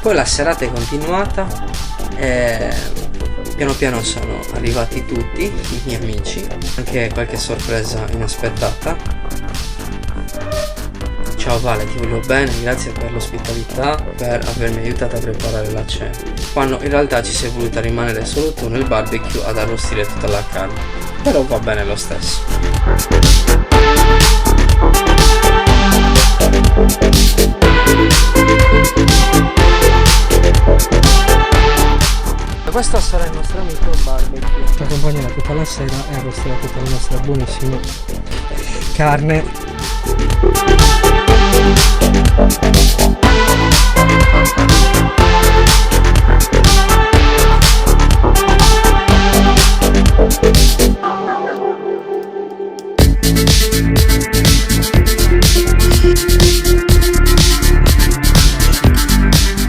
Poi la serata è continuata e piano piano sono arrivati tutti i miei amici, anche qualche sorpresa inaspettata. Ciao Vale, ti voglio bene, grazie per l'ospitalità, per avermi aiutato a preparare la cena, quando in realtà ci sei voluta rimanere solo tu nel barbecue ad arrostire tutta la carne, però va bene lo stesso. Questo sarà il nostro amico barbecue. Ci accompagnerà tutta la sera e arrosterà tutta la nostra buonissima carne.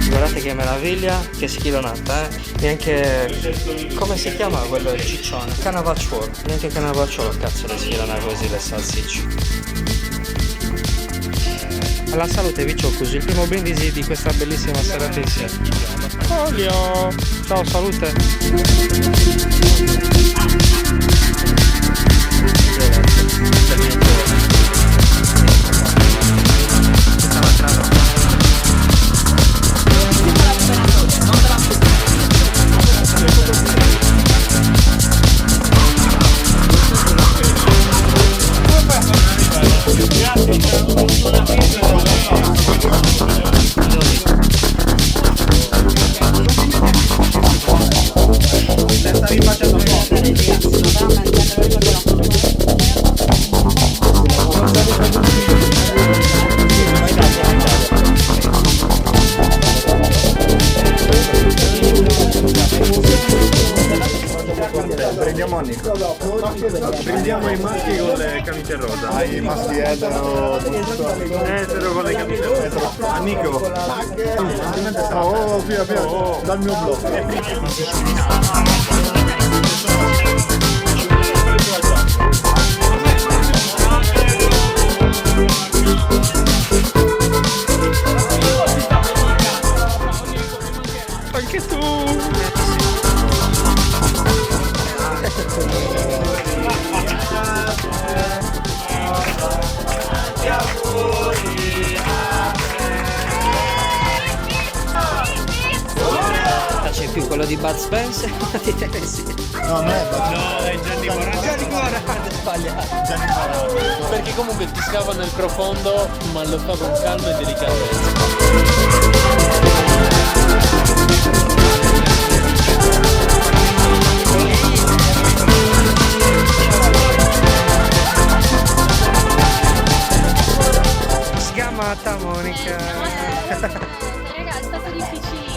Guardate che meraviglia, che schilonata, neanche, come si chiama quello del ciccione? Canavacciuolo, neanche Canavacciuolo cazzo le schilona così le salsicce. Alla salute vi così il primo brindisi di questa bellissima serata insieme. Olio! Ciao, salute! Prendiamo Annico. Prendiamo i maschi con le camicie rosa. I maschi etero con le camicie rosa. Annico. Oh, via, dal mio blog. Anche tu! C'è più quello di Bud Spencer di Tennessee. No, non è No, è Gianni Morandi. Gianni Morandi, sbagliato. Perché comunque ti scava nel profondo, ma lo fa con calma e delicatezza. Sgamata Monica. Raga, è stato difficilissimo.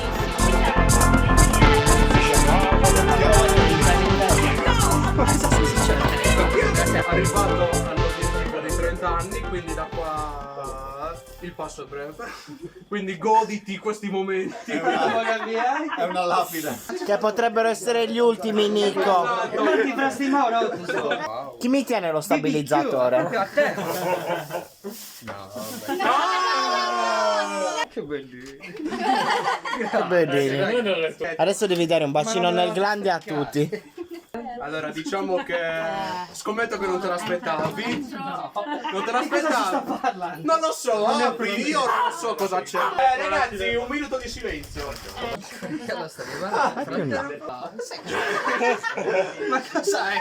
Cosa sta succedendo? Arrivato all'obiettivo dei 30 anni, quindi da qua il passo è breve. Quindi goditi questi momenti. È una lapide. Che potrebbero essere gli ultimi, Nico. Chi mi tiene lo stabilizzatore? Che bellino. Che bellini. Adesso devi dare un bacino nel glande a tutti. Allora, diciamo che scommetto che non te l'aspettavi. Non te l'aspettavi? Non lo so, apri, io non so cosa c'è. Ragazzi, un minuto di silenzio. Ma cos'è?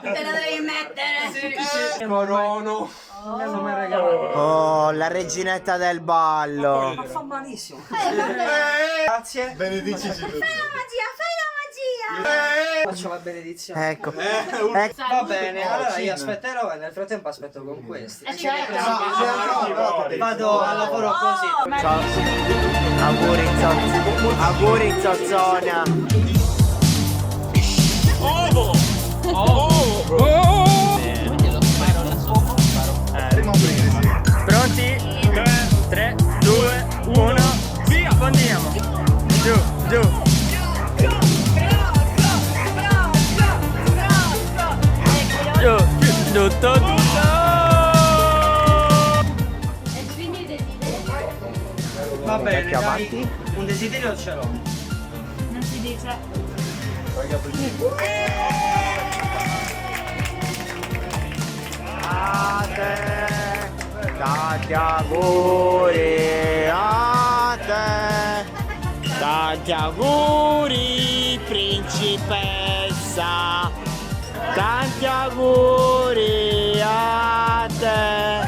Te la devi mettere. Corono. Non mi regalato. Oh, la reginetta del ballo. Ma fa malissimo. Eh, Grazie. Benedicici tutti. Fai la magia. Faccio la benedizione. Ecco. Va bene, allora io aspetterò e nel frattempo aspetto con questi. Vado al lavoro così. Ciao. Auguri Zozzona. Pronti? 3, 2, 1, via! Andiamo! Giù, giù! Giù, giù, tutto! E quindi desideri. Va bene, dai, un desiderio ce l'ho. Non si dice. A te, tanti auguri a te, tanti auguri principessa, tanti auguri a te.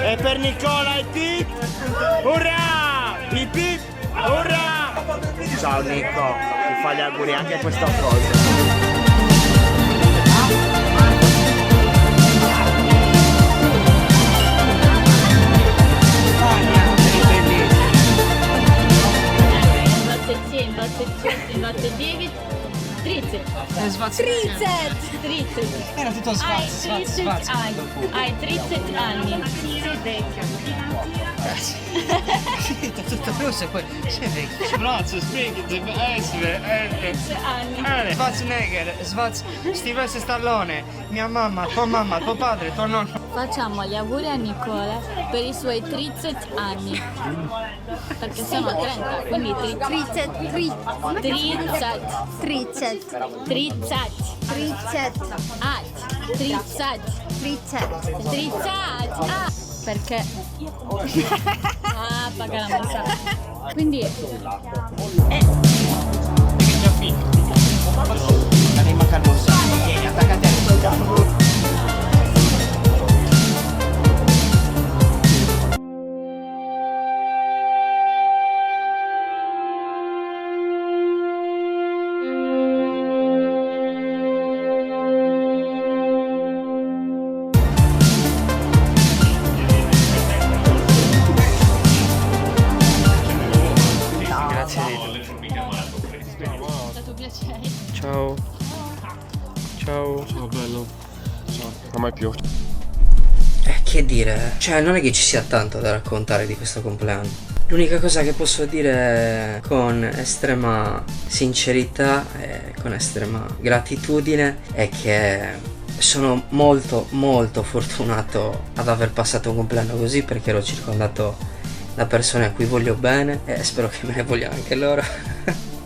E per Nicola e Pip, urrà! Pip Pip, urrà! Ciao Nico, ti fa gli auguri anche a questa cosa. Era tutto sfazzo. Hai 30 anni. Sei vecchio. Tutto rosso e poi sei vecchio. Sbrazzo, spieghi, anni. Schwarzenegger, Sylvester Stallone, mia mamma, tuo padre, tuo nonno. Facciamo gli auguri a Nicola per i suoi 30 anni. Perché sono 30, quindi 30 perché paga la messa. Quindi La rima calmosa, vieni attaccati al capo. Ciao. Ciao. Ciao bello. Ciao. Non mai più. Che dire, cioè non è che ci sia tanto da raccontare di questo compleanno. L'unica cosa che posso dire con estrema sincerità e con estrema gratitudine è che sono molto fortunato ad aver passato un compleanno così, perché ero circondato da persone a cui voglio bene e spero che me ne vogliano anche loro.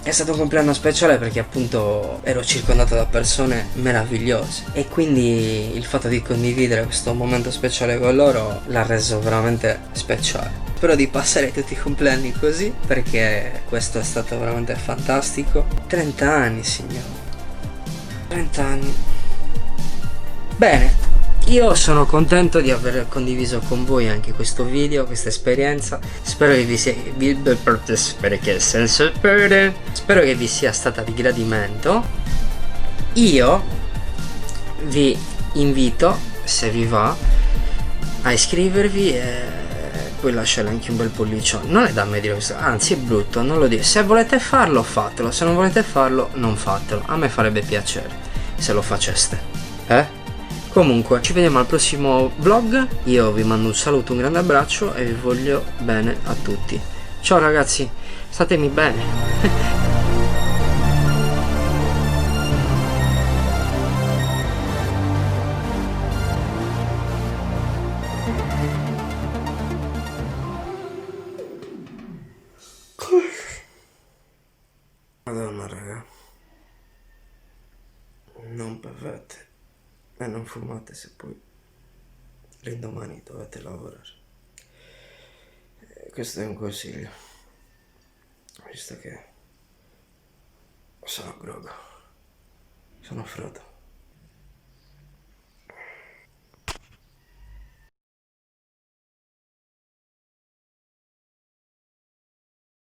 È stato un compleanno speciale perché appunto ero circondato da persone meravigliose e quindi il fatto di condividere questo momento speciale con loro l'ha reso veramente speciale. Spero di passare tutti i compleanni così, perché questo è stato veramente fantastico. 30 anni, signori. 30 anni. Bene, io sono contento di aver condiviso con voi anche questo video, questa esperienza. Spero che vi sia spero che vi sia stata di gradimento. Io vi invito, se vi va, a iscrivervi e poi lasciare anche un bel pollicione. Non è da me dire questo, anzi è brutto, non lo dire. Se volete farlo, fatelo. Se non volete farlo, non fatelo. A me farebbe piacere se lo faceste. Comunque, ci vediamo al prossimo vlog. Io vi mando un saluto, un grande abbraccio e vi voglio bene a tutti. Ciao ragazzi, statemi bene. Madonna raga, non bevete e non fumate se poi l'indomani dovete lavorare. Questo è un consiglio, visto che sono grogo, sono frodo.